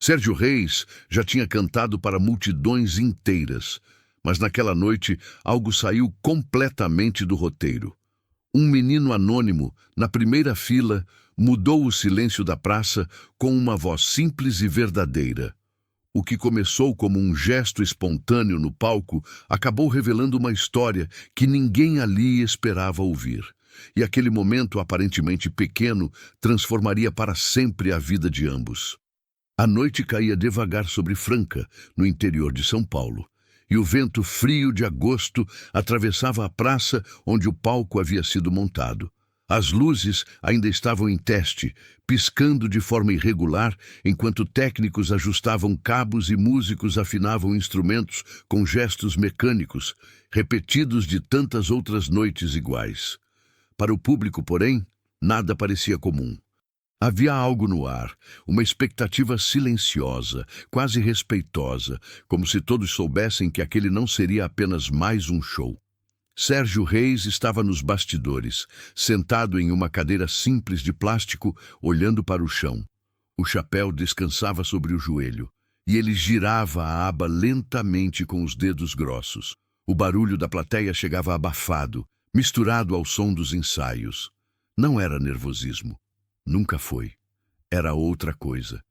Sérgio Reis já tinha cantado para multidões inteiras, mas naquela noite algo saiu completamente do roteiro. Um menino anônimo, na primeira fila, mudou o silêncio da praça com uma voz simples e verdadeira. O que começou como um gesto espontâneo no palco acabou revelando uma história que ninguém ali esperava ouvir. E aquele momento aparentemente pequeno transformaria para sempre a vida de ambos. A noite caía devagar sobre Franca, no interior de São Paulo, e o vento frio de agosto atravessava a praça onde o palco havia sido montado. As luzes ainda estavam em teste, piscando de forma irregular, enquanto técnicos ajustavam cabos e músicos afinavam instrumentos com gestos mecânicos, repetidos de tantas outras noites iguais. Para o público, porém, nada parecia comum. Havia algo no ar, uma expectativa silenciosa, quase respeitosa, como se todos soubessem que aquele não seria apenas mais um show. Sérgio Reis estava nos bastidores, sentado em uma cadeira simples de plástico, olhando para o chão. O chapéu descansava sobre o joelho, e ele girava a aba lentamente com os dedos grossos. O barulho da plateia chegava abafado, misturado ao som dos ensaios. Não era nervosismo. Nunca foi. Era outra coisa.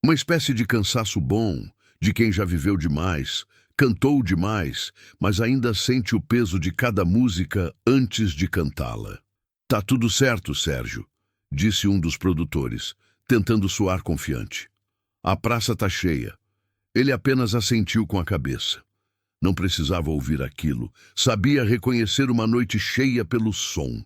Uma espécie de cansaço bom, de quem já viveu demais, cantou demais, mas ainda sente o peso de cada música antes de cantá-la. "Tá tudo certo, Sérgio", disse um dos produtores, tentando soar confiante. "A praça tá cheia." Ele apenas assentiu com a cabeça. Não precisava ouvir aquilo. Sabia reconhecer uma noite cheia pelo som.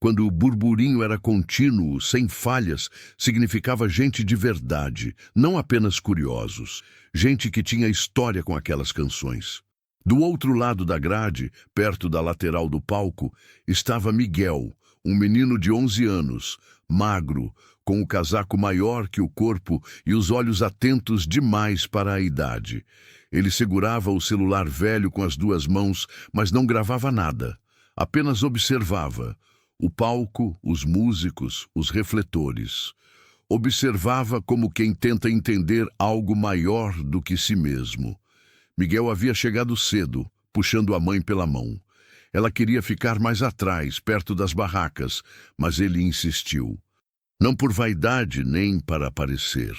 Quando o burburinho era contínuo, sem falhas, significava gente de verdade, não apenas curiosos, gente que tinha história com aquelas canções. Do outro lado da grade, perto da lateral do palco, estava Miguel, um menino de 11 anos, magro, com o casaco maior que o corpo e os olhos atentos demais para a idade. Ele segurava o celular velho com as duas mãos, mas não gravava nada, apenas observava. O palco, os músicos, os refletores. Observava como quem tenta entender algo maior do que si mesmo. Miguel havia chegado cedo, puxando a mãe pela mão. Ela queria ficar mais atrás, perto das barracas, mas ele insistiu. Não por vaidade nem para aparecer.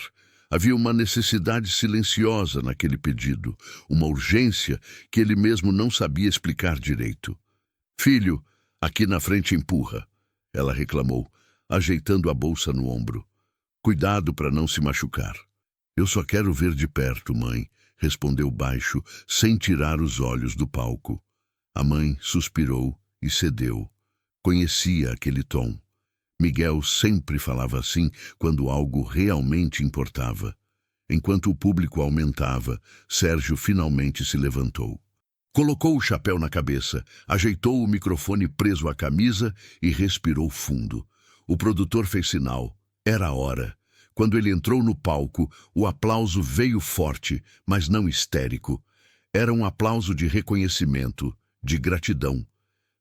Havia uma necessidade silenciosa naquele pedido, uma urgência que ele mesmo não sabia explicar direito. "Filho, aqui na frente empurra", ela reclamou, ajeitando a bolsa no ombro. "Cuidado para não se machucar." "Eu só quero ver de perto, mãe", respondeu baixo, sem tirar os olhos do palco. A mãe suspirou e cedeu. Conhecia aquele tom. Miguel sempre falava assim quando algo realmente importava. Enquanto o público aumentava, Sérgio finalmente se levantou. Colocou o chapéu na cabeça, ajeitou o microfone preso à camisa e respirou fundo. O produtor fez sinal. Era a hora. Quando ele entrou no palco, o aplauso veio forte, mas não histérico. Era um aplauso de reconhecimento, de gratidão.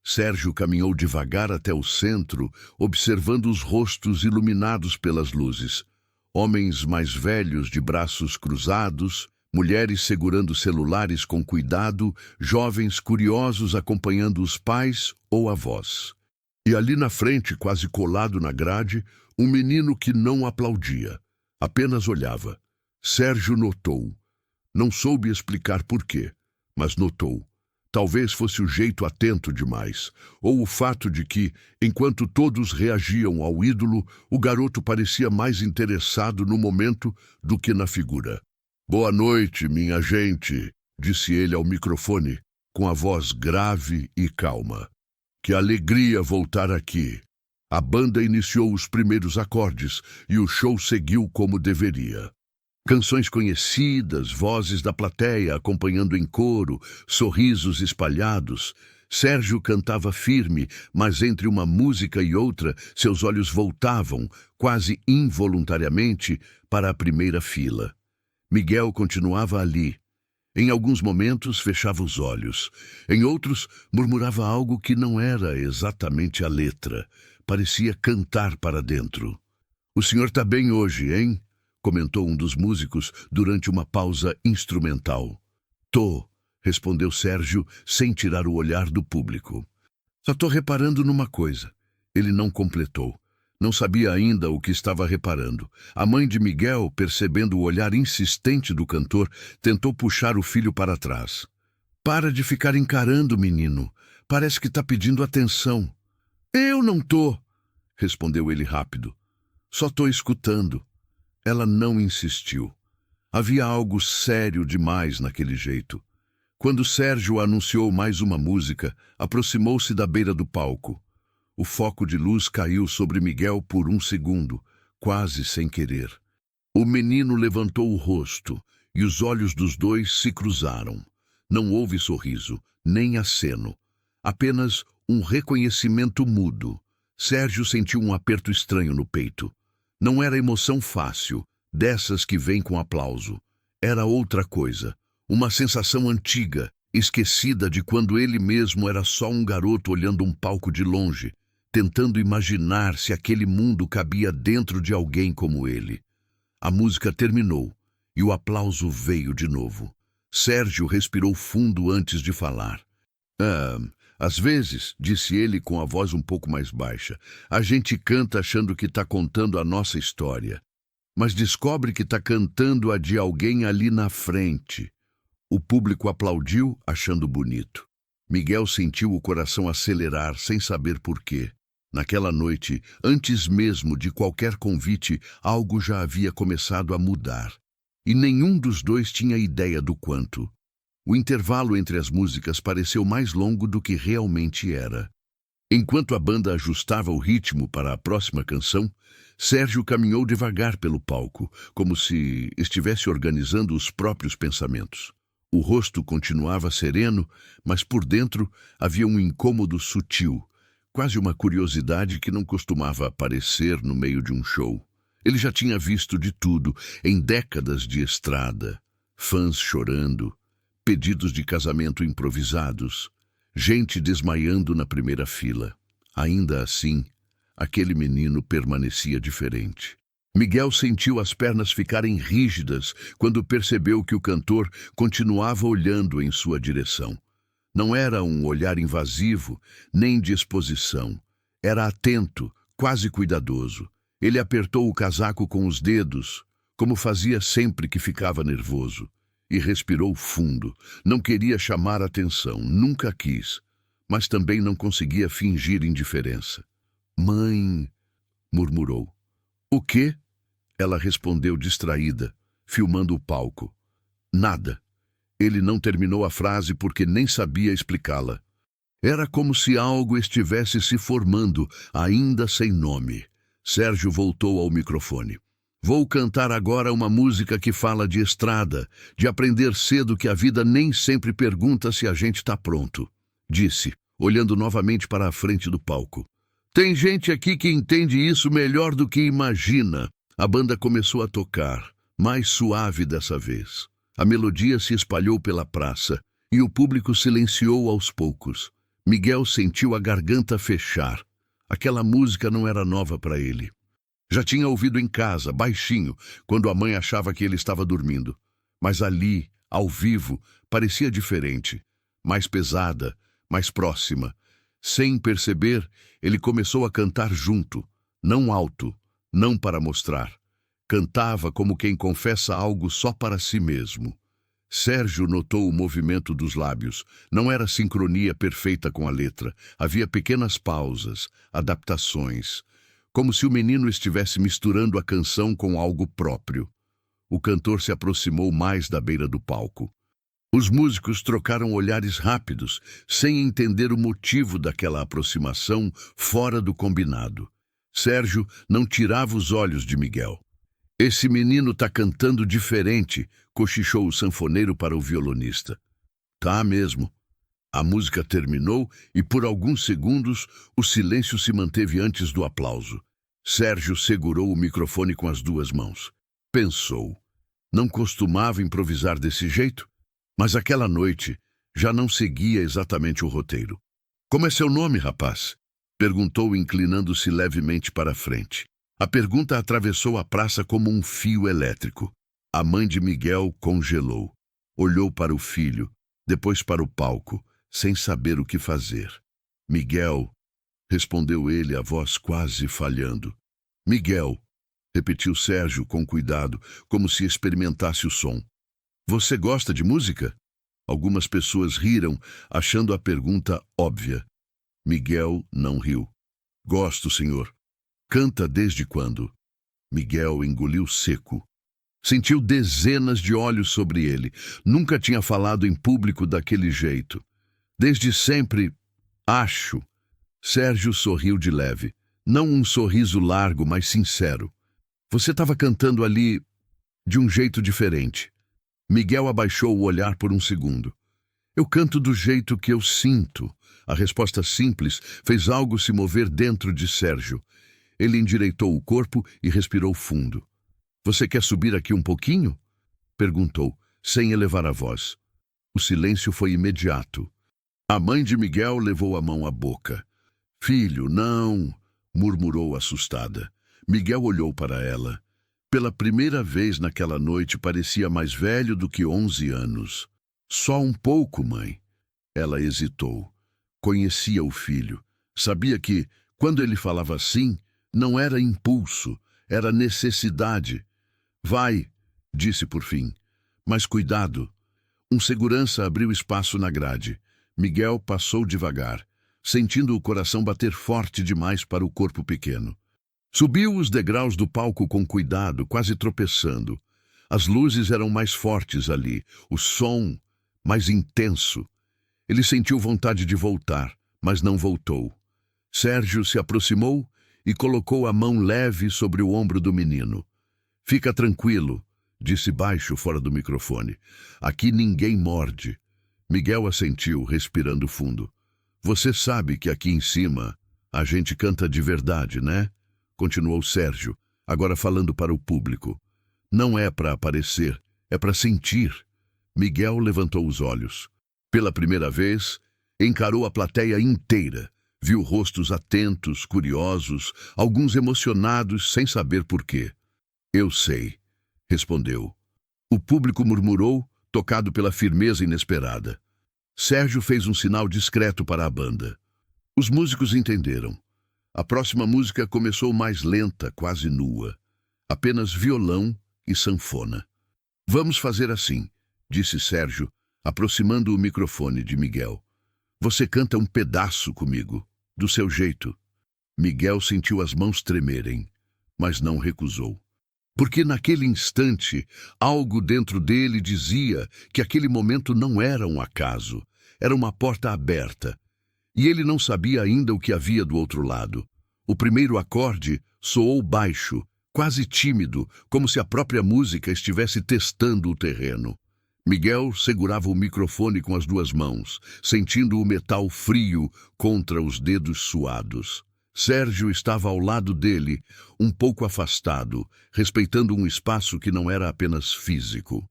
Sérgio caminhou devagar até o centro, observando os rostos iluminados pelas luzes. Homens mais velhos de braços cruzados, mulheres segurando celulares com cuidado, jovens curiosos acompanhando os pais ou avós. E ali na frente, quase colado na grade, um menino que não aplaudia, apenas olhava. Sérgio notou. Não soube explicar por quê, mas notou. Talvez fosse o jeito atento demais, ou o fato de que, enquanto todos reagiam ao ídolo, o garoto parecia mais interessado no momento do que na figura. "Boa noite, minha gente", disse ele ao microfone, com a voz grave e calma. "Que alegria voltar aqui." A banda iniciou os primeiros acordes e o show seguiu como deveria. Canções conhecidas, vozes da plateia acompanhando em coro, sorrisos espalhados. Sérgio cantava firme, mas entre uma música e outra, seus olhos voltavam, quase involuntariamente, para a primeira fila. Miguel continuava ali. Em alguns momentos fechava os olhos. Em outros, murmurava algo que não era exatamente a letra. Parecia cantar para dentro. "O senhor tá bem hoje, hein?" comentou um dos músicos durante uma pausa instrumental. Tô, respondeu Sérgio, sem tirar o olhar do público. Só tô reparando numa coisa. Ele não completou. Não sabia ainda o que estava reparando. A mãe de Miguel, percebendo o olhar insistente do cantor, tentou puxar o filho para trás. Para de ficar encarando, menino. Parece que tá pedindo atenção. Eu não tô, respondeu ele rápido. Só tô escutando. Ela não insistiu. Havia algo sério demais naquele jeito. Quando Sérgio anunciou mais uma música, aproximou-se da beira do palco. O foco de luz caiu sobre Miguel por um segundo, quase sem querer. O menino levantou o rosto e os olhos dos dois se cruzaram. Não houve sorriso, nem aceno. Apenas um reconhecimento mudo. Sérgio sentiu um aperto estranho no peito. Não era emoção fácil, dessas que vêm com aplauso. Era outra coisa, uma sensação antiga, esquecida de quando ele mesmo era só um garoto olhando um palco de longe, tentando imaginar se aquele mundo cabia dentro de alguém como ele. A música terminou e o aplauso veio de novo. Sérgio respirou fundo antes de falar. Às vezes, disse ele com a voz um pouco mais baixa, a gente canta achando que está contando a nossa história, mas descobre que está cantando a de alguém ali na frente. O público aplaudiu, achando bonito. Miguel sentiu o coração acelerar sem saber por quê. Naquela noite, antes mesmo de qualquer convite, algo já havia começado a mudar. E nenhum dos dois tinha ideia do quanto. O intervalo entre as músicas pareceu mais longo do que realmente era. Enquanto a banda ajustava o ritmo para a próxima canção, Sérgio caminhou devagar pelo palco, como se estivesse organizando os próprios pensamentos. O rosto continuava sereno, mas por dentro havia um incômodo sutil, quase uma curiosidade que não costumava aparecer no meio de um show. Ele já tinha visto de tudo em décadas de estrada. Fãs chorando, pedidos de casamento improvisados, gente desmaiando na primeira fila. Ainda assim, aquele menino permanecia diferente. Miguel sentiu as pernas ficarem rígidas quando percebeu que o cantor continuava olhando em sua direção. Não era um olhar invasivo, nem de exposição. Era atento, quase cuidadoso. Ele apertou o casaco com os dedos, como fazia sempre que ficava nervoso, e respirou fundo. Não queria chamar atenção, nunca quis, mas também não conseguia fingir indiferença. Mãe, murmurou. O quê? Ela respondeu distraída, filmando o palco. Nada. Ele não terminou a frase porque nem sabia explicá-la. Era como se algo estivesse se formando, ainda sem nome. Sérgio voltou ao microfone. Vou cantar agora uma música que fala de estrada, de aprender cedo que a vida nem sempre pergunta se a gente está pronto, disse, olhando novamente para a frente do palco. Tem gente aqui que entende isso melhor do que imagina. A banda começou a tocar, mais suave dessa vez. A melodia se espalhou pela praça e o público silenciou aos poucos. Miguel sentiu a garganta fechar. Aquela música não era nova para ele. Já tinha ouvido em casa, baixinho, quando a mãe achava que ele estava dormindo. Mas ali, ao vivo, parecia diferente, mais pesada, mais próxima. Sem perceber, ele começou a cantar junto, não alto, não para mostrar. Cantava como quem confessa algo só para si mesmo. Sérgio notou o movimento dos lábios. Não era sincronia perfeita com a letra. Havia pequenas pausas, adaptações, como se o menino estivesse misturando a canção com algo próprio. O cantor se aproximou mais da beira do palco. Os músicos trocaram olhares rápidos, sem entender o motivo daquela aproximação fora do combinado. Sérgio não tirava os olhos de Miguel. Esse menino tá cantando diferente, cochichou o sanfoneiro para o violonista. Tá mesmo. A música terminou e por alguns segundos o silêncio se manteve antes do aplauso. Sérgio segurou o microfone com as duas mãos. Pensou. Não costumava improvisar desse jeito, mas aquela noite já não seguia exatamente o roteiro. Como é seu nome, rapaz? Perguntou, inclinando-se levemente para a frente. A pergunta atravessou a praça como um fio elétrico. A mãe de Miguel congelou. Olhou para o filho, depois para o palco, sem saber o que fazer. Miguel, respondeu ele, a voz quase falhando. Miguel, repetiu Sérgio com cuidado, como se experimentasse o som. Você gosta de música? Algumas pessoas riram, achando a pergunta óbvia. Miguel não riu. Gosto, senhor. Canta desde quando? Miguel engoliu seco. Sentiu dezenas de olhos sobre ele. Nunca tinha falado em público daquele jeito. Desde sempre, acho. Sérgio sorriu de leve. Não um sorriso largo, mas sincero. Você estava cantando ali de um jeito diferente. Miguel abaixou o olhar por um segundo. Eu canto do jeito que eu sinto. A resposta simples fez algo se mover dentro de Sérgio. Ele endireitou o corpo e respirou fundo. Você quer subir aqui um pouquinho? Perguntou, sem elevar a voz. O silêncio foi imediato. A mãe de Miguel levou a mão à boca. Filho, não, murmurou assustada. Miguel olhou para ela. Pela primeira vez naquela noite parecia mais velho do que 11 anos. Só um pouco, mãe. Ela hesitou. Conhecia o filho. Sabia que, quando ele falava assim, não era impulso, era necessidade. Vai, disse por fim. Mas cuidado. Um segurança abriu espaço na grade. Miguel passou devagar, sentindo o coração bater forte demais para o corpo pequeno. Subiu os degraus do palco com cuidado, quase tropeçando. As luzes eram mais fortes ali, o som mais intenso. Ele sentiu vontade de voltar, mas não voltou. Sérgio se aproximou e colocou a mão leve sobre o ombro do menino. Fica tranquilo, disse baixo fora do microfone. Aqui ninguém morde. Miguel assentiu, respirando fundo. Você sabe que aqui em cima a gente canta de verdade, né? Continuou Sérgio, agora falando para o público. Não é para aparecer, é para sentir. Miguel levantou os olhos. Pela primeira vez, encarou a plateia inteira. Viu rostos atentos, curiosos, alguns emocionados sem saber por quê. Eu sei, respondeu. O público murmurou, tocado pela firmeza inesperada. Sérgio fez um sinal discreto para a banda. Os músicos entenderam. A próxima música começou mais lenta, quase nua. Apenas violão e sanfona. Vamos fazer assim, disse Sérgio, aproximando o microfone de Miguel. Você canta um pedaço comigo, do seu jeito. Miguel sentiu as mãos tremerem, mas não recusou. Porque naquele instante, algo dentro dele dizia que aquele momento não era um acaso, era uma porta aberta. E ele não sabia ainda o que havia do outro lado. O primeiro acorde soou baixo, quase tímido, como se a própria música estivesse testando o terreno. Miguel segurava o microfone com as duas mãos, sentindo o metal frio contra os dedos suados. Sérgio estava ao lado dele, um pouco afastado, respeitando um espaço que não era apenas físico.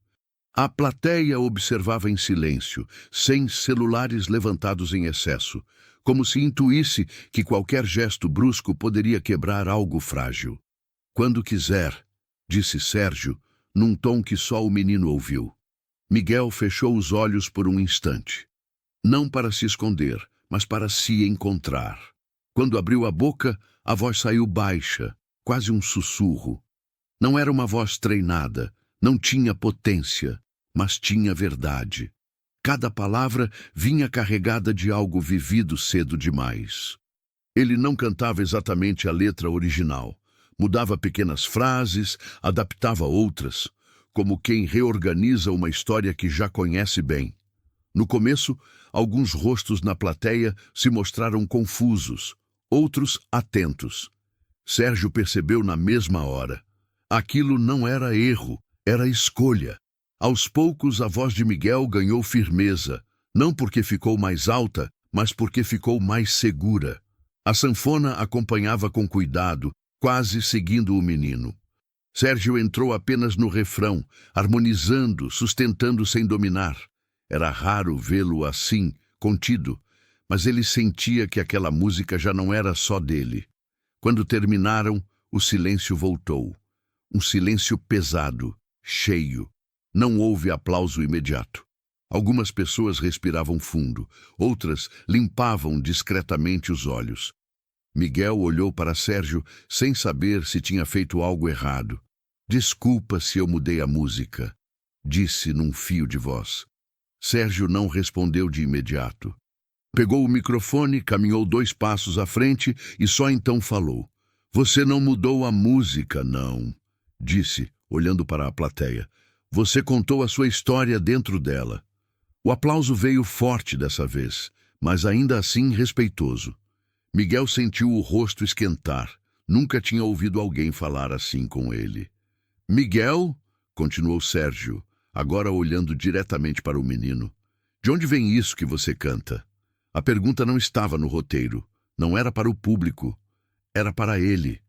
A plateia observava em silêncio, sem celulares levantados em excesso, como se intuísse que qualquer gesto brusco poderia quebrar algo frágil. Quando quiser, disse Sérgio, num tom que só o menino ouviu. Miguel fechou os olhos por um instante. Não para se esconder, mas para se encontrar. Quando abriu a boca, a voz saiu baixa, quase um sussurro. Não era uma voz treinada, não tinha potência, mas tinha verdade. Cada palavra vinha carregada de algo vivido cedo demais. Ele não cantava exatamente a letra original. Mudava pequenas frases, adaptava outras, como quem reorganiza uma história que já conhece bem. No começo, alguns rostos na plateia se mostraram confusos, outros atentos. Sérgio percebeu na mesma hora. Aquilo não era erro, era escolha. Aos poucos, a voz de Miguel ganhou firmeza, não porque ficou mais alta, mas porque ficou mais segura. A sanfona acompanhava com cuidado, quase seguindo o menino. Sérgio entrou apenas no refrão, harmonizando, sustentando sem dominar. Era raro vê-lo assim, contido, mas ele sentia que aquela música já não era só dele. Quando terminaram, O silêncio voltou. Um silêncio pesado, cheio. Não houve aplauso imediato. Algumas pessoas respiravam fundo, outras limpavam discretamente os olhos. Miguel olhou para Sérgio sem saber se tinha feito algo errado. Desculpa se eu mudei a música, disse num fio de voz. Sérgio não respondeu de imediato. Pegou o microfone, caminhou 2 passos à frente e só então falou. Você não mudou a música, não, disse, olhando para a plateia. Você contou a sua história dentro dela. O aplauso veio forte dessa vez, mas ainda assim respeitoso. Miguel sentiu o rosto esquentar. Nunca tinha ouvido alguém falar assim com ele. Miguel, continuou Sérgio, agora olhando diretamente para o menino. De onde vem isso que você canta? A pergunta não estava no roteiro. Não era para o público. Era para ele.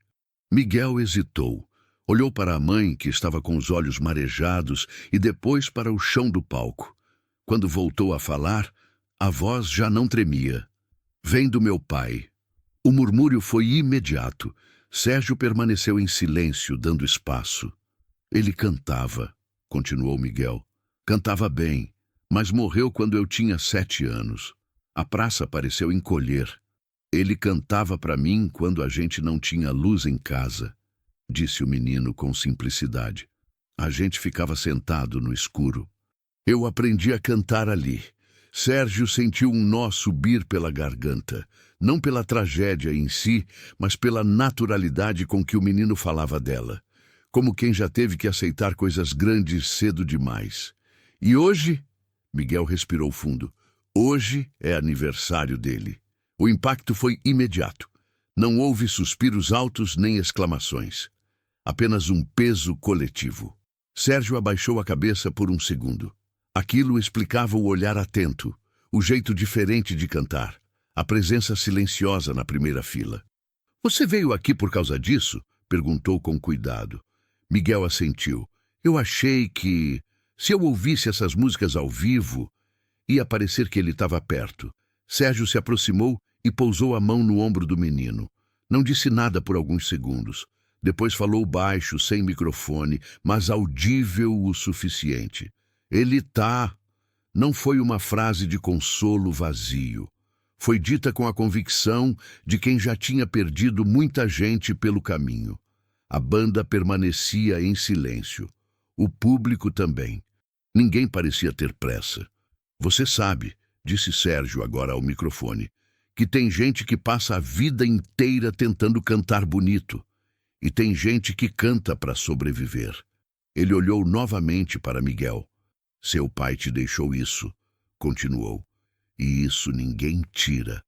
Miguel hesitou. Olhou para a mãe, que estava com os olhos marejados, e depois para o chão do palco. Quando voltou a falar, a voz já não tremia. Vem do meu pai. O murmúrio foi imediato. Sérgio permaneceu em silêncio, dando espaço. Ele cantava, continuou Miguel. Cantava bem, mas morreu quando eu tinha 7 anos. A praça pareceu encolher. Ele cantava para mim quando a gente não tinha luz em casa, disse o menino com simplicidade. A gente ficava sentado no escuro. Eu aprendi a cantar ali. Sérgio sentiu um nó subir pela garganta, não pela tragédia em si, mas pela naturalidade com que o menino falava dela, como quem já teve que aceitar coisas grandes cedo demais. E hoje, Miguel respirou fundo, hoje é aniversário dele. O impacto foi imediato. Não houve suspiros altos nem exclamações. Apenas um peso coletivo. Sérgio abaixou a cabeça por um segundo. Aquilo explicava o olhar atento, o jeito diferente de cantar, a presença silenciosa na primeira fila. Você veio aqui por causa disso? Perguntou com cuidado. Miguel assentiu. Eu achei que, se eu ouvisse essas músicas ao vivo, ia parecer que ele estava perto. Sérgio se aproximou e pousou a mão no ombro do menino. Não disse nada por alguns segundos. Depois falou baixo, sem microfone, mas audível o suficiente. Ele tá. Não foi uma frase de consolo vazio. Foi dita com a convicção de quem já tinha perdido muita gente pelo caminho. A banda permanecia em silêncio. O público também. Ninguém parecia ter pressa. Você sabe, disse Sérgio agora ao microfone, que tem gente que passa a vida inteira tentando cantar bonito. E tem gente que canta para sobreviver. Ele olhou novamente para Miguel. Seu pai te deixou isso, continuou. E isso ninguém tira.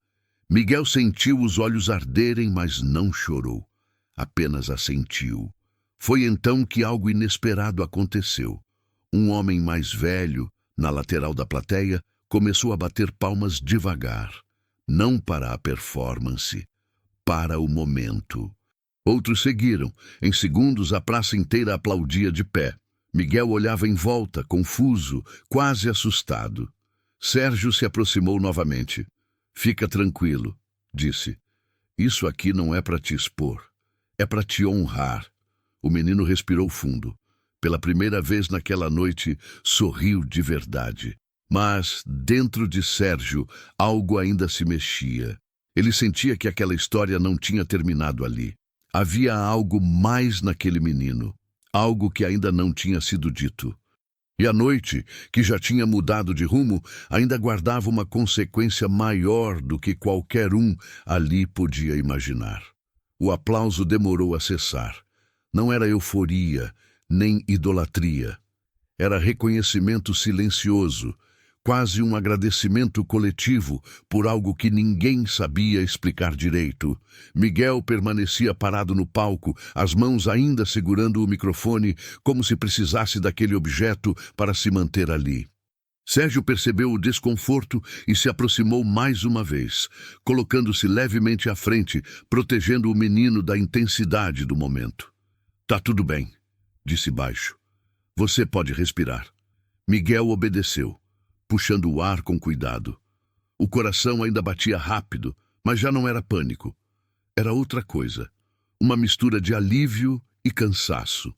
Miguel sentiu os olhos arderem, mas não chorou. Apenas assentiu. Foi então que algo inesperado aconteceu. Um homem mais velho, na lateral da plateia, começou a bater palmas devagar. Não para a performance, para o momento. Outros seguiram. Em segundos, a praça inteira aplaudia de pé. Miguel olhava em volta, confuso, quase assustado. Sérgio se aproximou novamente. Fica tranquilo, disse. Isso aqui não é para te expor. É para te honrar. O menino respirou fundo. Pela primeira vez naquela noite, sorriu de verdade. Mas, dentro de Sérgio, algo ainda se mexia. Ele sentia que aquela história não tinha terminado ali. Havia algo mais naquele menino. Algo que ainda não tinha sido dito. E a noite, que já tinha mudado de rumo, ainda guardava uma consequência maior do que qualquer um ali podia imaginar. O aplauso demorou a cessar. Não era euforia, nem idolatria. Era reconhecimento silencioso, quase um agradecimento coletivo por algo que ninguém sabia explicar direito. Miguel permanecia parado no palco, as mãos ainda segurando o microfone, como se precisasse daquele objeto para se manter ali. Sérgio percebeu o desconforto e se aproximou mais uma vez, colocando-se levemente à frente, protegendo o menino da intensidade do momento. Tá tudo bem, disse baixo. Você pode respirar. Miguel obedeceu, puxando o ar com cuidado. O coração ainda batia rápido, mas já não era pânico. Era outra coisa. uma mistura de alívio e cansaço.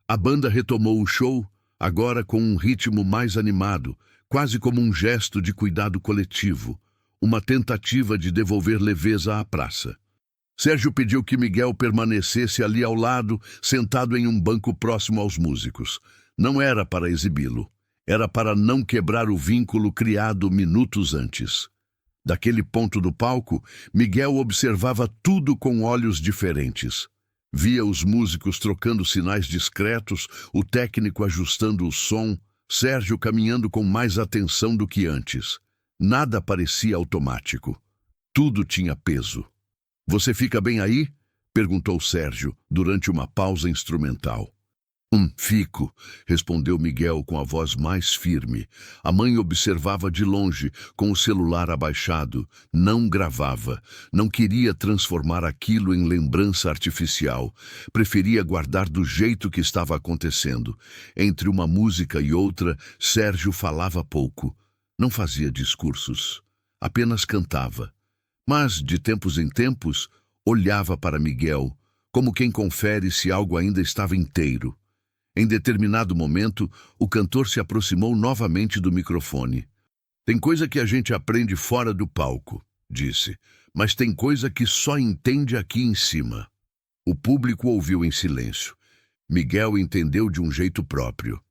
A banda retomou o show, agora com um ritmo mais animado, quase como um gesto de cuidado coletivo, uma tentativa de devolver leveza à praça. Sérgio pediu que Miguel permanecesse ali ao lado, sentado em um banco próximo aos músicos. Não era para exibi-lo, era para não quebrar o vínculo criado minutos antes. Daquele ponto do palco, Miguel observava tudo com olhos diferentes. Via os músicos trocando sinais discretos, o técnico ajustando o som, Sérgio caminhando com mais atenção do que antes. Nada parecia automático. Tudo tinha peso. "Você fica bem aí?" perguntou Sérgio, durante uma pausa instrumental. Fico", respondeu Miguel com a voz mais firme. A mãe observava de longe, com o celular abaixado. Não gravava. Não queria transformar aquilo em lembrança artificial. Preferia guardar do jeito que estava acontecendo. Entre uma música e outra, Sérgio falava pouco. Não fazia discursos. Apenas cantava. Mas, de tempos em tempos, olhava para Miguel, como quem confere se algo ainda estava inteiro. Em determinado momento, o cantor se aproximou novamente do microfone. "Tem coisa que a gente aprende fora do palco", disse, "mas tem coisa que só entende aqui em cima." O público ouviu em silêncio. Miguel entendeu de um jeito próprio.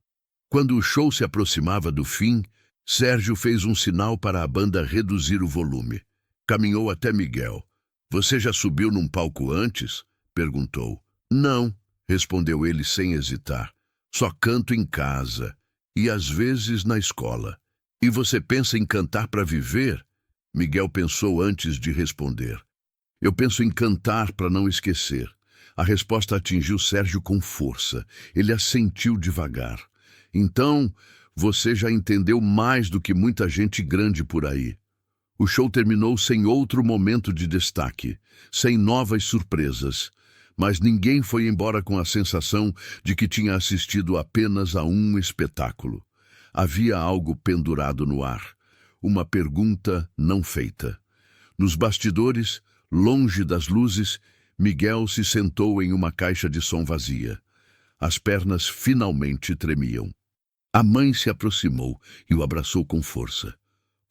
Quando o show se aproximava do fim, Sérgio fez um sinal para a banda reduzir o volume. Caminhou até Miguel. "Você já subiu num palco antes?" perguntou. "Não", respondeu ele sem hesitar. "Só canto em casa e às vezes na escola." "E você pensa em cantar para viver?" Miguel pensou antes de responder. "Eu penso em cantar para não esquecer." A resposta atingiu Sérgio com força. Ele assentiu devagar. "Então, você já entendeu mais do que muita gente grande por aí." O show terminou sem outro momento de destaque, sem novas surpresas. Mas ninguém foi embora com a sensação de que tinha assistido apenas a um espetáculo. Havia algo pendurado no ar, uma pergunta não feita. Nos bastidores, longe das luzes, Miguel se sentou em uma caixa de som vazia. As pernas finalmente tremiam. A mãe se aproximou e o abraçou com força.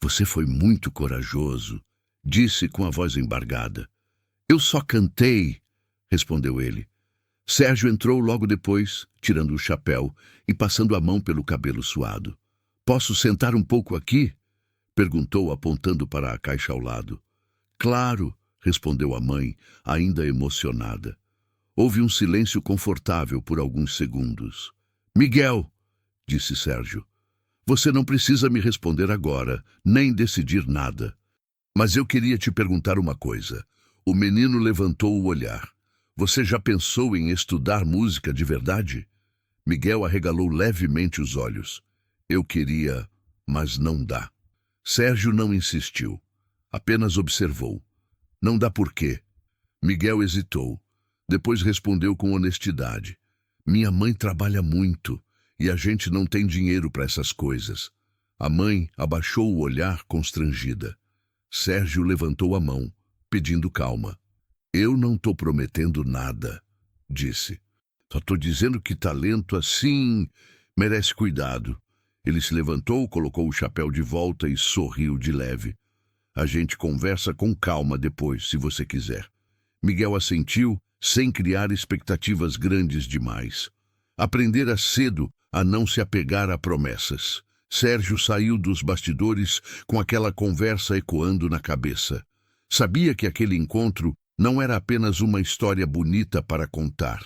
"Você foi muito corajoso", disse com a voz embargada. "Eu só cantei", respondeu ele. Sérgio entrou logo depois, tirando o chapéu e passando a mão pelo cabelo suado. "Posso sentar um pouco aqui?" perguntou, apontando para a caixa ao lado. "Claro", respondeu a mãe, ainda emocionada. Houve um silêncio confortável por alguns segundos. "Miguel", disse Sérgio, "você não precisa me responder agora, nem decidir nada. Mas eu queria te perguntar uma coisa." O menino levantou o olhar. "Você já pensou em estudar música de verdade?" Miguel arregalou levemente os olhos. "Eu queria, mas não dá." Sérgio não insistiu. Apenas observou. "Não dá por quê?" Miguel hesitou. Depois respondeu com honestidade. "Minha mãe trabalha muito e a gente não tem dinheiro para essas coisas." A mãe abaixou o olhar constrangida. Sérgio levantou a mão, pedindo calma. "Eu não estou prometendo nada", disse. "Só estou dizendo que talento assim merece cuidado." Ele se levantou, colocou o chapéu de volta e sorriu de leve. "A gente conversa com calma depois, se você quiser." Miguel assentiu, sem criar expectativas grandes demais. Aprendera cedo a não se apegar a promessas. Sérgio saiu dos bastidores com aquela conversa ecoando na cabeça. Sabia que aquele encontro não era apenas uma história bonita para contar.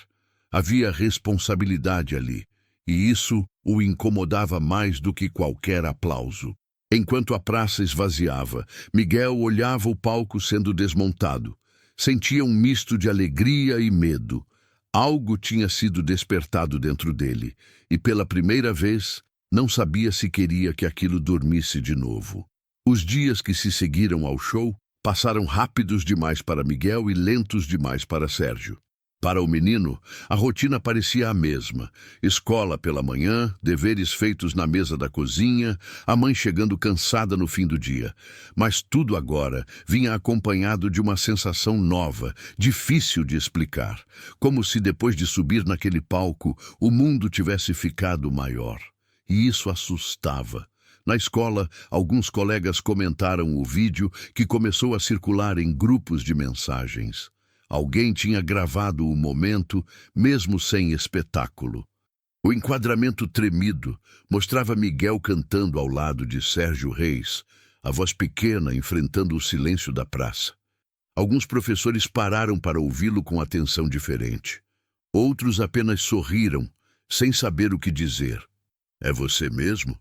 Havia responsabilidade ali, e isso o incomodava mais do que qualquer aplauso. Enquanto a praça esvaziava, Miguel olhava o palco sendo desmontado. Sentia um misto de alegria e medo. Algo tinha sido despertado dentro dele, e pela primeira vez, não sabia se queria que aquilo dormisse de novo. Os dias que se seguiram ao show passaram rápidos demais para Miguel e lentos demais para Sérgio. Para o menino, a rotina parecia a mesma. Escola pela manhã, deveres feitos na mesa da cozinha, a mãe chegando cansada no fim do dia. Mas tudo agora vinha acompanhado de uma sensação nova, difícil de explicar. Como se depois de subir naquele palco, o mundo tivesse ficado maior. E isso assustava. Na escola, alguns colegas comentaram o vídeo que começou a circular em grupos de mensagens. Alguém tinha gravado o momento, mesmo sem espetáculo. O enquadramento tremido mostrava Miguel cantando ao lado de Sérgio Reis, a voz pequena enfrentando o silêncio da praça. Alguns professores pararam para ouvi-lo com atenção diferente. Outros apenas sorriram, sem saber o que dizer. "É você mesmo?"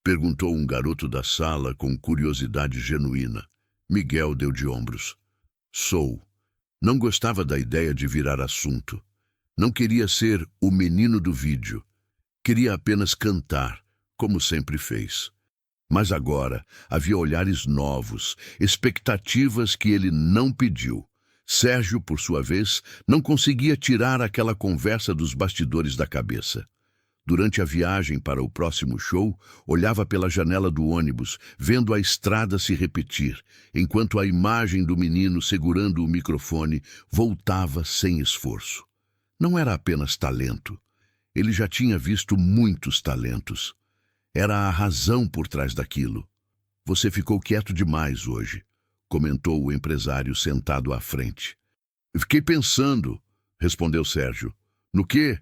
perguntou um garoto da sala com curiosidade genuína. Miguel deu de ombros. "Sou." Não gostava da ideia de virar assunto. Não queria ser o menino do vídeo. Queria apenas cantar, como sempre fez. Mas agora havia olhares novos, expectativas que ele não pediu. Sérgio, por sua vez, não conseguia tirar aquela conversa dos bastidores da cabeça. Durante a viagem para o próximo show, olhava pela janela do ônibus, vendo a estrada se repetir, enquanto a imagem do menino segurando o microfone voltava sem esforço. Não era apenas talento. Ele já tinha visto muitos talentos. Era a razão por trás daquilo. "Você ficou quieto demais hoje", comentou o empresário sentado à frente. "Fiquei pensando", respondeu Sérgio. "No quê?"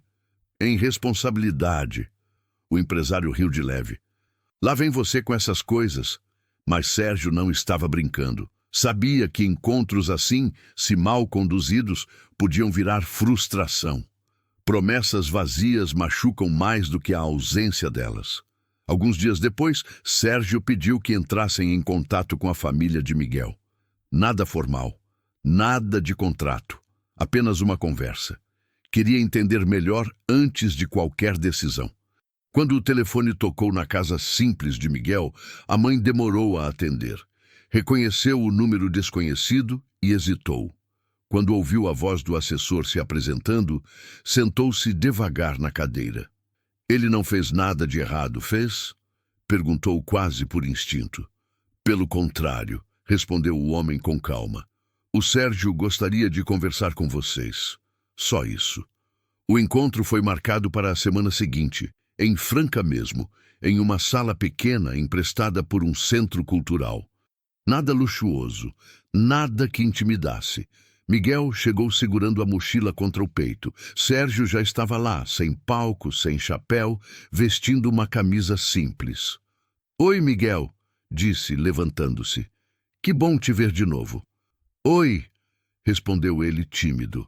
"Em responsabilidade." O empresário riu de leve. "Lá vem você com essas coisas." Mas Sérgio não estava brincando. Sabia que encontros assim, se mal conduzidos, podiam virar frustração. Promessas vazias machucam mais do que a ausência delas. Alguns dias depois, Sérgio pediu que entrassem em contato com a família de Miguel. Nada formal, nada de contrato, apenas uma conversa. Queria entender melhor antes de qualquer decisão. Quando o telefone tocou na casa simples de Miguel, a mãe demorou a atender. Reconheceu o número desconhecido e hesitou. Quando ouviu a voz do assessor se apresentando, sentou-se devagar na cadeira. "Ele não fez nada de errado, fez?" perguntou quase por instinto. "Pelo contrário", respondeu o homem com calma. "O Sérgio gostaria de conversar com vocês. Só isso." O encontro foi marcado para a semana seguinte, em Franca mesmo, em uma sala pequena emprestada por um centro cultural. Nada luxuoso, nada que intimidasse. Miguel chegou segurando a mochila contra o peito. Sérgio já estava lá, sem palco, sem chapéu, vestindo uma camisa simples. "Oi, Miguel", disse, levantando-se. "Que bom te ver de novo." "Oi", respondeu ele tímido.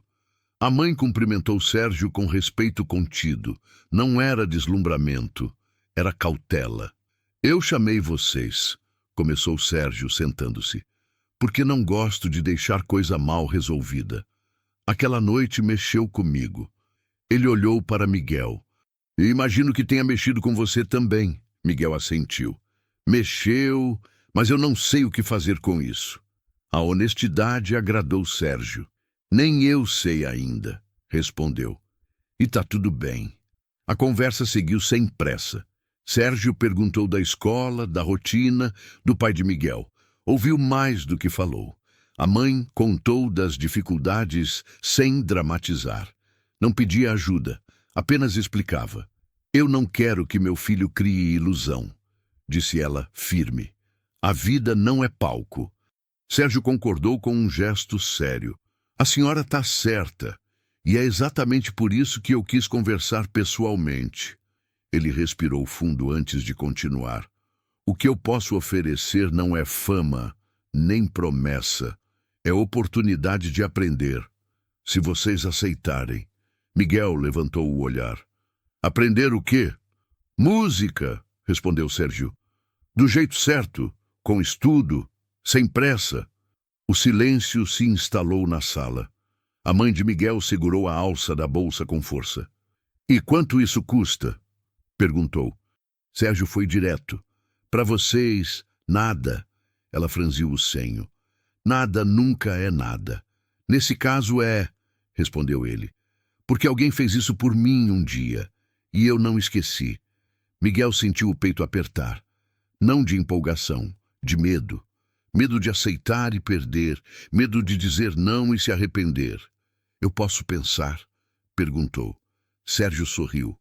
A mãe cumprimentou Sérgio com respeito contido. Não era deslumbramento, era cautela. "Eu chamei vocês", começou Sérgio sentando-se, "porque não gosto de deixar coisa mal resolvida. Aquela noite mexeu comigo." Ele olhou para Miguel. "E imagino que tenha mexido com você também", Miguel assentiu. "Mexeu, mas eu não sei o que fazer com isso." A honestidade agradou Sérgio. "Nem eu sei ainda", respondeu. "E tá tudo bem." A conversa seguiu sem pressa. Sérgio perguntou da escola, da rotina, do pai de Miguel. Ouviu mais do que falou. A mãe contou das dificuldades sem dramatizar. Não pedia ajuda, apenas explicava. "Eu não quero que meu filho crie ilusão", disse ela firme. "A vida não é palco." Sérgio concordou com um gesto sério. "A senhora está certa, e é exatamente por isso que eu quis conversar pessoalmente." Ele respirou fundo antes de continuar. "O que eu posso oferecer não é fama, nem promessa. É oportunidade de aprender. Se vocês aceitarem." Miguel levantou o olhar. "Aprender o quê?" "Música", respondeu Sérgio. "Do jeito certo, com estudo, sem pressa." O silêncio se instalou na sala. A mãe de Miguel segurou a alça da bolsa com força. "E quanto isso custa?" perguntou. Sérgio foi direto. "Para vocês, nada." Ela franziu o senho. "Nada nunca é nada. Nesse caso é respondeu ele. Porque alguém fez isso por mim um dia, e eu não esqueci. Miguel sentiu o peito apertar. Não de empolgação, de medo. Medo de aceitar e perder, medo de dizer não e se arrepender. Eu posso pensar? Perguntou. Sérgio sorriu.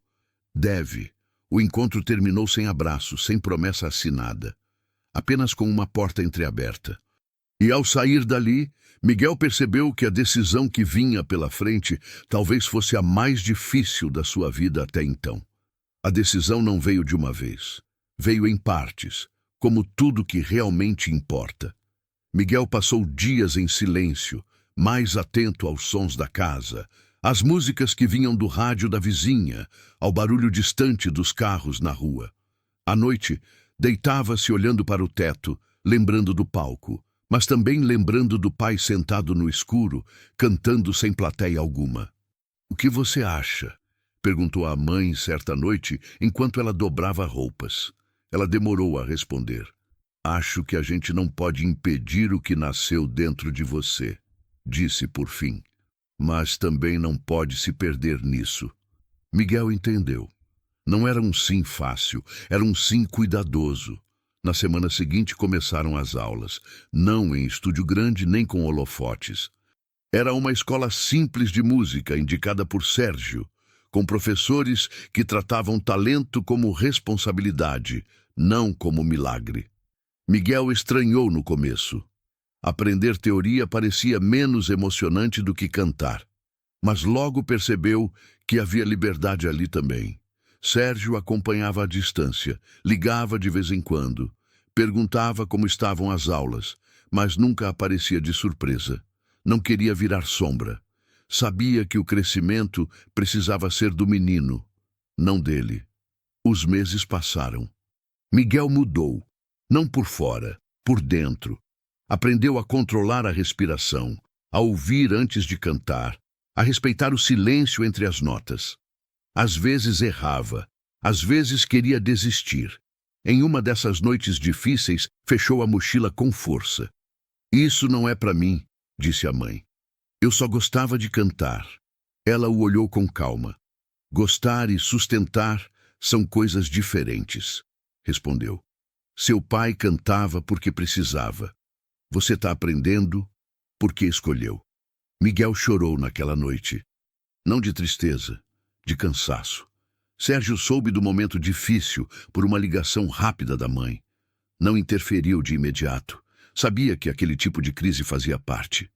Deve. O encontro terminou sem abraço, sem promessa assinada. Apenas com uma porta entreaberta. E ao sair dali, Miguel percebeu que a decisão que vinha pela frente talvez fosse a mais difícil da sua vida até então. A decisão não veio de uma vez. Veio em partes, como tudo que realmente importa. Miguel passou dias em silêncio, mais atento aos sons da casa, às músicas que vinham do rádio da vizinha, ao barulho distante dos carros na rua. À noite, deitava-se olhando para o teto, lembrando do palco, mas também lembrando do pai sentado no escuro, cantando sem plateia alguma. O que você acha? Perguntou a mãe certa noite, enquanto ela dobrava roupas. Ela demorou a responder. Acho que a gente não pode impedir o que nasceu dentro de você, disse por fim. Mas também não pode se perder nisso. Miguel entendeu. Não era um sim fácil, era um sim cuidadoso. Na semana seguinte começaram as aulas, não em estúdio grande nem com holofotes. Era uma escola simples de música, indicada por Sérgio, com professores que tratavam talento como responsabilidade, não como milagre. Miguel estranhou no começo. Aprender teoria parecia menos emocionante do que cantar, mas logo percebeu que havia liberdade ali também. Sérgio acompanhava à distância, ligava de vez em quando, perguntava como estavam as aulas, mas nunca aparecia de surpresa. Não queria virar sombra. Sabia que o crescimento precisava ser do menino, não dele. Os meses passaram. Miguel mudou, não por fora, por dentro. Aprendeu a controlar a respiração, a ouvir antes de cantar, a respeitar o silêncio entre as notas. Às vezes errava, às vezes queria desistir. Em uma dessas noites difíceis, fechou a mochila com força. Isso não é para mim, disse a mãe. Eu só gostava de cantar. Ela o olhou com calma. Gostar e sustentar são coisas diferentes, respondeu. Seu pai cantava porque precisava. Você está aprendendo porque escolheu. Miguel chorou naquela noite. Não de tristeza, de cansaço. Sérgio soube do momento difícil por uma ligação rápida da mãe. Não interferiu de imediato. Sabia que aquele tipo de crise fazia parte.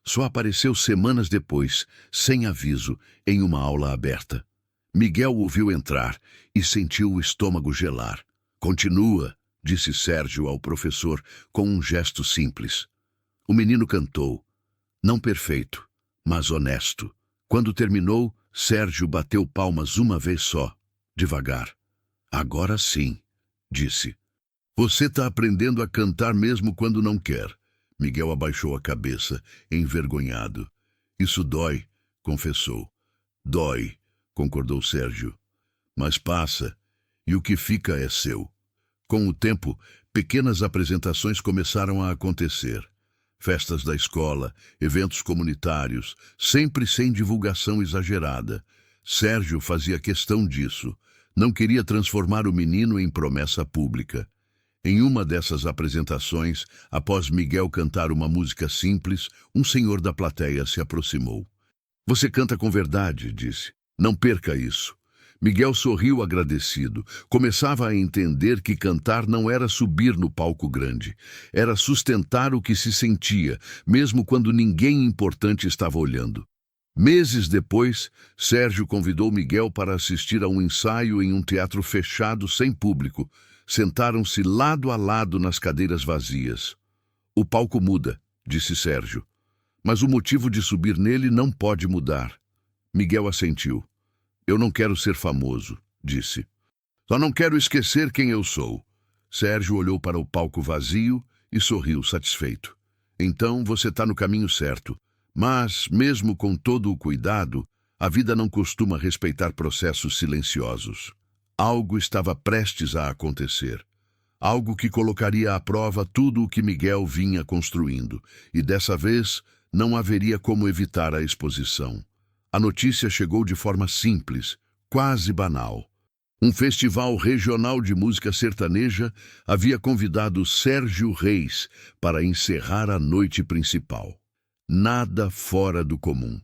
Só apareceu semanas depois, sem aviso, em uma aula aberta. Miguel o viu entrar e sentiu o estômago gelar. Continua, disse Sérgio ao professor com um gesto simples. O menino cantou. Não perfeito, mas honesto. Quando terminou, Sérgio bateu palmas uma vez só, devagar. Agora sim, disse. Você está aprendendo a cantar mesmo quando não quer. Miguel abaixou a cabeça, envergonhado. Isso dói, confessou. Dói, concordou Sérgio. Mas passa, e o que fica é seu. Com o tempo, pequenas apresentações começaram a acontecer. Festas da escola, eventos comunitários, sempre sem divulgação exagerada. Sérgio fazia questão disso. Não queria transformar o menino em promessa pública. Em uma dessas apresentações, após Miguel cantar uma música simples, um senhor da plateia se aproximou. Você canta com verdade, disse. Não perca isso. Miguel sorriu agradecido. Começava a entender que cantar não era subir no palco grande. Era sustentar o que se sentia, mesmo quando ninguém importante estava olhando. Meses depois, Sérgio convidou Miguel para assistir a um ensaio em um teatro fechado sem público. Sentaram-se lado a lado nas cadeiras vazias. O palco muda, disse Sérgio. Mas o motivo de subir nele não pode mudar. Miguel assentiu. Eu não quero ser famoso, disse. Só não quero esquecer quem eu sou. Sérgio olhou para o palco vazio e sorriu satisfeito. Então você está no caminho certo. Mas, mesmo com todo o cuidado, a vida não costuma respeitar processos silenciosos. Algo estava prestes a acontecer. Algo que colocaria à prova tudo o que Miguel vinha construindo. E dessa vez, não haveria como evitar a exposição. A notícia chegou de forma simples, quase banal. Um festival regional de música sertaneja havia convidado Sérgio Reis para encerrar a noite principal. Nada fora do comum.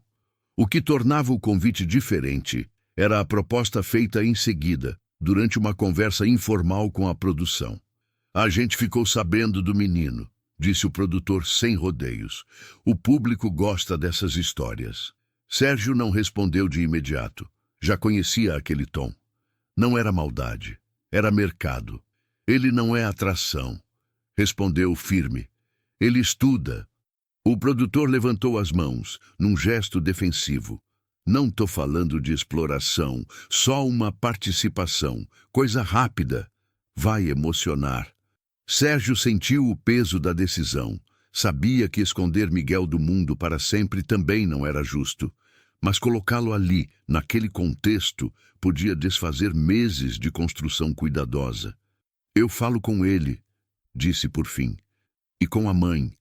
O que tornava o convite diferente era a proposta feita em seguida, durante uma conversa informal com a produção. A gente ficou sabendo do menino, disse o produtor sem rodeios. O público gosta dessas histórias. Sérgio não respondeu de imediato. Já conhecia aquele tom. Não era maldade, era mercado. Ele não é atração, respondeu firme. Ele estuda. O produtor levantou as mãos, num gesto defensivo. Não tô falando de exploração, só uma participação, coisa rápida. Vai emocionar. Sérgio sentiu o peso da decisão. Sabia que esconder Miguel do mundo para sempre também não era justo. Mas colocá-lo ali, naquele contexto, podia desfazer meses de construção cuidadosa. Eu falo com ele, disse por fim. E com a mãe.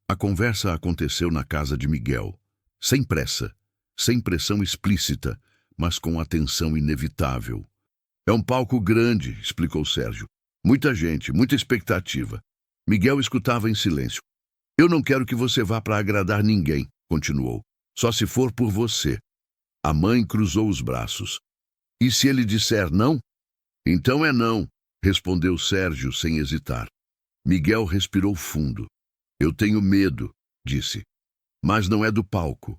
A conversa aconteceu na casa de Miguel. Sem pressa, sem pressão explícita, mas com atenção inevitável. É um palco grande, explicou Sérgio. Muita gente, muita expectativa. Miguel escutava em silêncio. Eu não quero que você vá para agradar ninguém, continuou. Só se for por você. A mãe cruzou os braços. E se ele disser não? Então é não, respondeu Sérgio sem hesitar. Miguel respirou fundo. Eu tenho medo, disse. Mas não é do palco.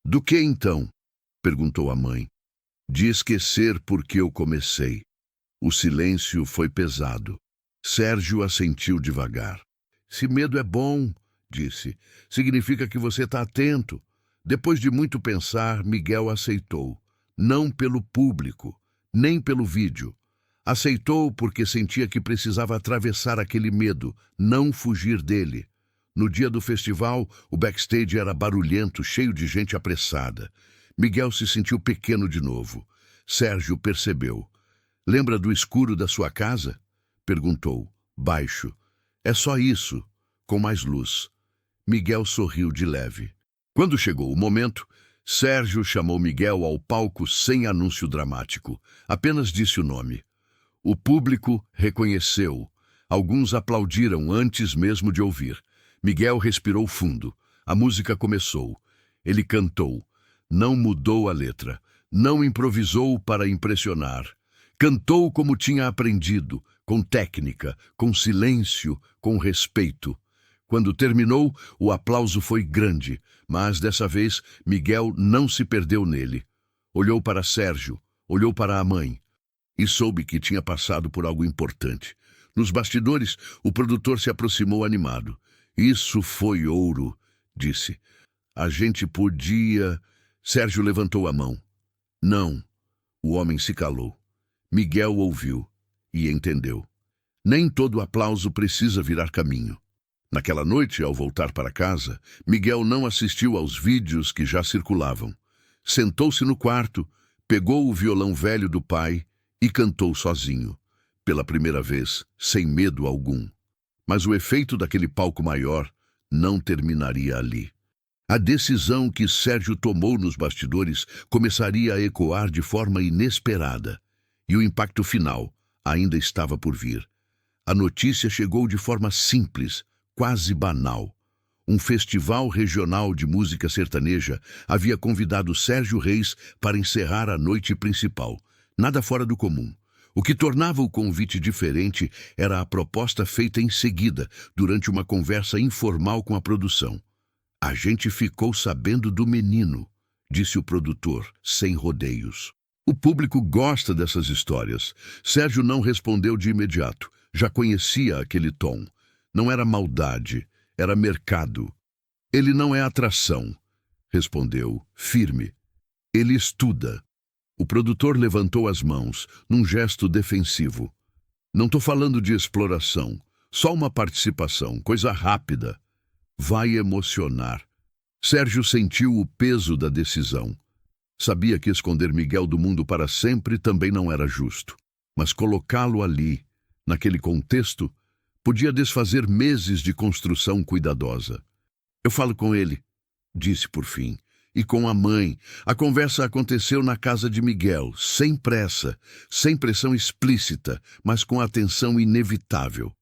Do que então? Perguntou a mãe. De esquecer porque eu comecei. O silêncio foi pesado. Sérgio assentiu devagar. Se medo é bom, disse, significa que você está atento. Depois de muito pensar, Miguel aceitou. Não pelo público, nem pelo vídeo. Aceitou porque sentia que precisava atravessar aquele medo, não fugir dele. No dia do festival, o backstage era barulhento, cheio de gente apressada. Miguel se sentiu pequeno de novo. Sérgio percebeu. Lembra do escuro da sua casa? Perguntou, baixo. É só isso, com mais luz. Miguel sorriu de leve. Quando chegou o momento, Sérgio chamou Miguel ao palco sem anúncio dramático. Apenas disse o nome. O público reconheceu. Alguns aplaudiram antes mesmo de ouvir. Miguel respirou fundo. A música começou. Ele cantou. Não mudou a letra. Não improvisou para impressionar. Cantou como tinha aprendido, com técnica, com silêncio, com respeito. Quando terminou, o aplauso foi grande, mas dessa vez Miguel não se perdeu nele. Olhou para Sérgio, olhou para a mãe e soube que tinha passado por algo importante. Nos bastidores, o produtor se aproximou animado. Isso foi ouro, disse. A gente podia... Sérgio levantou a mão. Não. O homem se calou. Miguel ouviu e entendeu. Nem todo aplauso precisa virar caminho. Naquela noite, ao voltar para casa, Miguel não assistiu aos vídeos que já circulavam. Sentou-se no quarto, pegou o violão velho do pai e cantou sozinho, pela primeira vez, sem medo algum. Mas o efeito daquele palco maior não terminaria ali. A decisão que Sérgio tomou nos bastidores começaria a ecoar de forma inesperada, e o impacto final ainda estava por vir. A notícia chegou de forma simples, quase banal. Um festival regional de música sertaneja havia convidado Sérgio Reis para encerrar a noite principal. Nada fora do comum. O que tornava o convite diferente era a proposta feita em seguida, durante uma conversa informal com a produção. A gente ficou sabendo do menino, disse o produtor, sem rodeios. O público gosta dessas histórias. Sérgio não respondeu de imediato. Já conhecia aquele tom. Não era maldade, era mercado. Ele não é atração, respondeu, firme. Ele estuda. O produtor levantou as mãos, num gesto defensivo. Não estou falando de exploração, só uma participação, coisa rápida. Vai emocionar. Sérgio sentiu o peso da decisão. Sabia que esconder Miguel do mundo para sempre também não era justo. Mas colocá-lo ali, naquele contexto, podia desfazer meses de construção cuidadosa. Eu falo com ele, disse por fim, e com a mãe. A conversa aconteceu na casa de Miguel, sem pressa, sem pressão explícita, mas com atenção inevitável.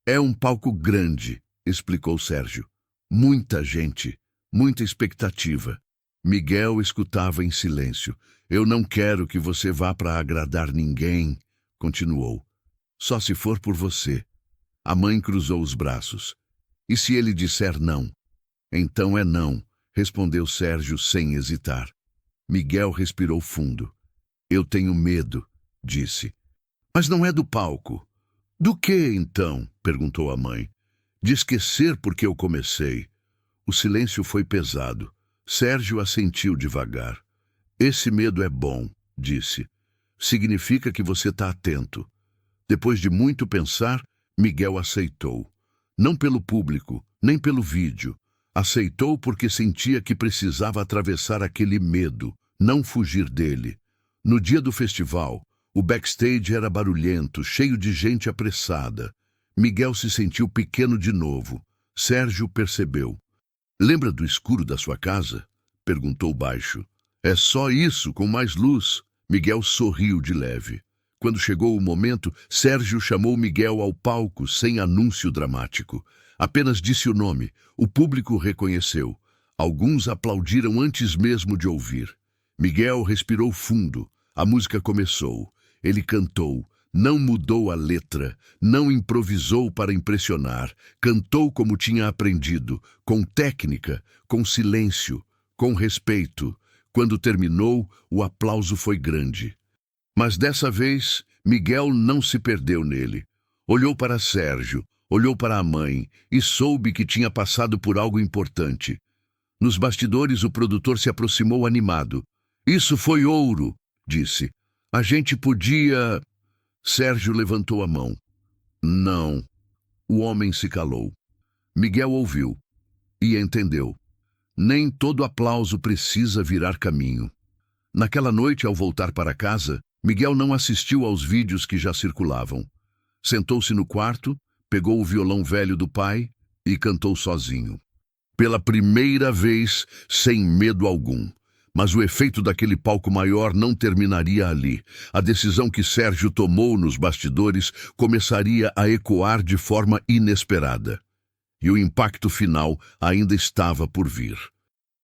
É um palco grande, explicou Sérgio. Muita gente, muita expectativa. Miguel escutava em silêncio. Eu não quero que você vá para agradar ninguém, continuou. Só se for por você. A mãe cruzou os braços. E se ele disser não? Então é não, respondeu Sérgio sem hesitar. Miguel respirou fundo. Eu tenho medo, disse. Mas não é do palco. Do que, então? Perguntou a mãe. De esquecer porque eu comecei. O silêncio foi pesado. Sérgio assentiu devagar. Esse medo é bom, disse. Significa que você está atento. Depois de muito pensar, Miguel aceitou. Não pelo público, nem pelo vídeo. Aceitou porque sentia que precisava atravessar aquele medo, não fugir dele. No dia do festival, o backstage era barulhento, cheio de gente apressada. Miguel se sentiu pequeno de novo. Sérgio percebeu. Lembra do escuro da sua casa? Perguntou baixo. É só isso, com mais luz. Miguel sorriu de leve. Quando chegou o momento, Sérgio chamou Miguel ao palco sem anúncio dramático. Apenas disse o nome. O público reconheceu. Alguns aplaudiram antes mesmo de ouvir. Miguel respirou fundo. A música começou. Ele cantou. Não mudou a letra, não improvisou para impressionar. Cantou como tinha aprendido, com técnica, com silêncio, com respeito. Quando terminou, o aplauso foi grande. Mas dessa vez, Miguel não se perdeu nele. Olhou para Sérgio, olhou para a mãe e soube que tinha passado por algo importante. Nos bastidores, o produtor se aproximou animado. Isso foi ouro, disse. A gente podia... Sérgio levantou a mão. Não. O homem se calou. Miguel ouviu e entendeu. Nem todo aplauso precisa virar caminho. Naquela noite, ao voltar para casa, Miguel não assistiu aos vídeos que já circulavam. Sentou-se no quarto, pegou o violão velho do pai e cantou sozinho. Pela primeira vez, sem medo algum. Mas o efeito daquele palco maior não terminaria ali. A decisão que Sérgio tomou nos bastidores começaria a ecoar de forma inesperada. E o impacto final ainda estava por vir.